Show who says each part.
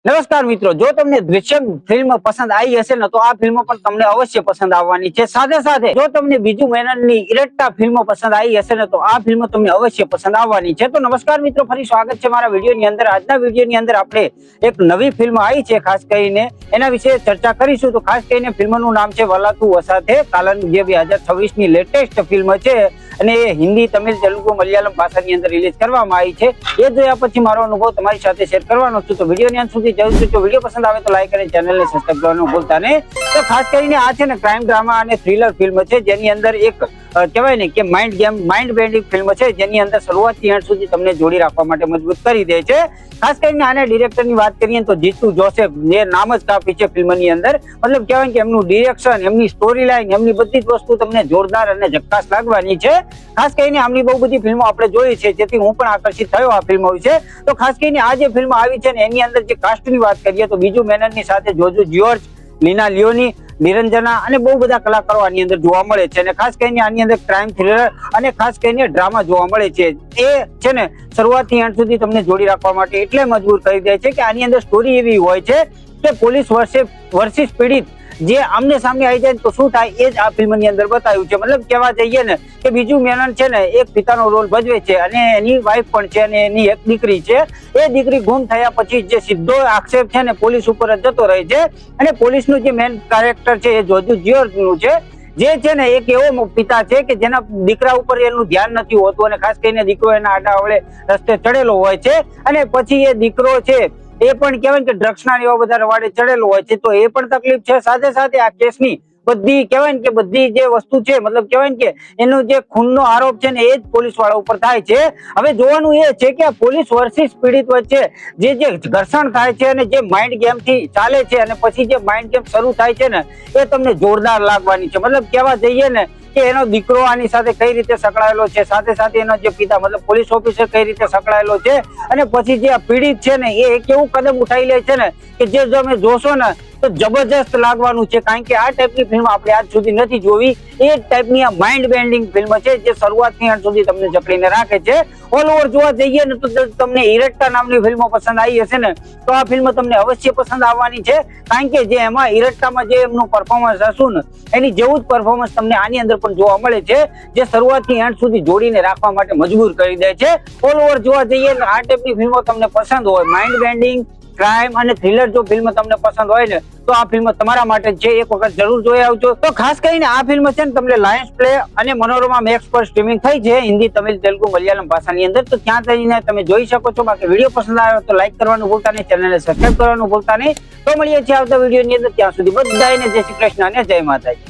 Speaker 1: નમસ્કાર મિત્રો, જો તમને દૃશ્યમ ફિલ્મ પસંદ આવી હશે ને તો આ ફિલ્મ પણ તમને અવશ્ય પસંદ આવવાની છે. સાથે સાથે જો તમને બીજુ મેનનની ઇરટ્ટા ફિલ્મ પસંદ આવી હશે ને તો આ ફિલ્મ તમને અવશ્ય પસંદ આવવાની છે. તો નમસ્કાર મિત્રો, ફરી સ્વાગત છે મારા વિડીયોની અંદર. આજના વિડીયોની અંદર આપણે એક નવી ફિલ્મ આવી છે, ખાસ કરીને એના વિશે ચર્ચા કરીશું. તો ખાસ કરીને ફિલ્મનું નામ છે વલાતુ વસાથે કાલન, જે 2026 ની લેટેસ્ટ ફિલ્મ છે અને એ હિન્દી, તમિલ, તેલુગુ, મલયાલમ ભાષાની અંદર રિલીઝ કરવામાં આવી છે. એ જોયા પછી મારો અનુભવ તમારી સાથે શેર કરવાનો છું. તો વિડીયોની અંત સુધી જરૂર છે. જો વિડીયો પસંદ આવે તો લાઈક અને ચેનલને સબસ્ક્રાઇબ કરવાનું ભૂલતા નહીં. તો ખાસ કરીને આ છે ને ક્રાઇમ ડ્રામા અને થ્રિલર ફિલ્મ છે, જેની અંદર એક કહેવાય ને કે માઇન્ડ બેન્ડિંગ ફિલ્મ છે, જેની અંદર શરૂઆતથી અંત સુધી તમને જોડી રાખવા માટે મજબૂત કરી દે છે. ખાસ કરીને આના ડિરેક્ટરની વાત કરીએ તો જીતુ જોસેફ, જે નામ જ કાફી છે ફિલ્મની અંદર. મતલબ કહેવાય કે એમનું ડિરેક્શન, એમની સ્ટોરી લાઈન, એમની બધી જ વસ્તુ તમને જોરદાર અને ઝક્કાસ લાગવાની છે. ખાસ કરીને આમની બહુ બધી ફિલ્મો આપણે જોઈ છે, જેથી હું પણ આકર્ષિત થયો આ ફિલ્મો વિશે. તો ખાસ કરીને આ જે ફિલ્મ આવી છે ને એની અંદર જે કાસ્ટની વાત કરીએ તો બીજુ મેનનની સાથે જોજુ જ્યોર્જ, લીના લિયોની, નિરંજના અને બહુ બધા કલાકારો આની અંદર જોવા મળે છે. અને ખાસ કરીને આની અંદર ક્રાઇમ થ્રિલર અને ખાસ કરીને ડ્રામા જોવા મળે છે. એ છે ને શરૂઆતથી અંત સુધી તમને જોડી રાખવા માટે એટલે મજબૂર કરી દે છે કે આની અંદર સ્ટોરી એવી હોય છે કે પોલીસ વર્સિસ પીડિત જે આમને સામને આવી જાય તો શું થાય એ જ આ ફિલ્મની અંદર બતાવ્યું છે. મતલબ કહેવા જઈએ ને કે બીજુ મેનન છે ને એક પિતાનો રોલ ભજવે છે અને એની વાઈફ પણ છે અને એની એક દીકરી છે. એ દીકરી ગુમ થયા પછી જે સીધો આક્ષેપ છે ને પોલીસ ઉપર જ જતો રહે છે. અને પોલીસનું જે મેન કેરેક્ટર છે એ જોજુ જ્યોર્જનું છે, જે છે ને એક એવો પિતા છે કે જેના દીકરા ઉપર એનું ધ્યાન નથી હોતું અને ખાસ કરીને દીકરો એના આડાઅવળે રસ્તે ચડેલો હોય છે. અને પછી એ દીકરો છે એ પણ કહેવાય કે ડ્રગ્સના એવા બધા રવાડે ચડેલો હોય છે. તો એ પણ તકલીફ છે. સાથે સાથે આ કેસની બધી કહેવાય કે બધી જે વસ્તુ છે, મતલબ કહેવાય કે એનો જે ખૂનનો આરોપ છે ને એ જ પોલીસ વાળા ઉપર થાય છે. હવે જોવાનું એ છે કે આ પોલીસ વર્સિસ પીડિત વચ્ચે જે ઘર્ષણ થાય છે અને જે માઇન્ડ ગેમ થી ચાલે છે અને પછી જે માઇન્ડ ગેમ શરૂ થાય છે ને એ તમને જોરદાર લાગવાની છે. મતલબ કહેવા જઈએ ને કે એનો દીકરો આની સાથે કઈ રીતે સંકળાયેલો છે, સાથે સાથે એનો જે પિતા મતલબ પોલીસ ઓફિસર કઈ રીતે સંકળાયેલો છે, અને પછી જે પીડિત છે ને એ કેવું કદમ ઉઠાવી લે છે ને કે જે તમે જોશો ને તો જબરજસ્ત લાગવાનું છે. કારણ કે આ ટાઈપની ફિલ્મ આપણે આજ સુધી નથી જોવી. એ જ ટાઈપની આ માઇન્ડ બેન્ડિંગ ફિલ્મ છે જે શરૂઆતથી અંત સુધી તમને જકડીને રાખે છે. ઓલ ઓવર જોવા જઈએ ને તો તમને ઇરટ્ટા નામની ફિલ્મો પસંદ આવી હશે ને તો આ ફિલ્મ તમને અવશ્ય પસંદ આવવાની છે. કારણ કે જે એમાં ઇરટ્ટામાં જે એમનું પરફોર્મન્સ હશું ને એની જેવું જ પરફોર્મન્સ તમને આની અંદર પણ જોવા મળે છે, જે શરૂઆતથી અંત સુધી જોડીને રાખવા માટે મજબૂર કરી દે છે. ઓલ ઓવર જોવા જઈએ ને આ ટાઈપની ફિલ્મો તમને પસંદ હોય, માઇન્ડ બેન્ડિંગ, ક્રાઇમ અને થ્રિલર જો ફિલ્મ તમને પસંદ હોય ને તો આ ફિલ્મ તમારા માટે છે. એક વખત જરૂર જોઈ આવજો. તો ખાસ કરીને આ ફિલ્મ છે ને તમને લાયન્સ પ્લે અને મનોરમા મેક્સ પર સ્ટ્રીમિંગ થઈ છે, હિન્દી, તમિલ, તેલુગુ, મલયાલમ ભાષાની અંદર. તો ત્યાં જઈને તમે જોઈ શકો છો. બાકી વિડીયો પસંદ આવ્યો તો લાઈક કરવાનું ભૂલતા નહીં, ચેનલને સબસ્ક્રાઇબ કરવાનું ભૂલતા નહીં. તો મળીએ છીએ આવતા વિડીયોની અંદર. ત્યાં સુધી બધાને જય શ્રી કૃષ્ણ અને જય માતાજી.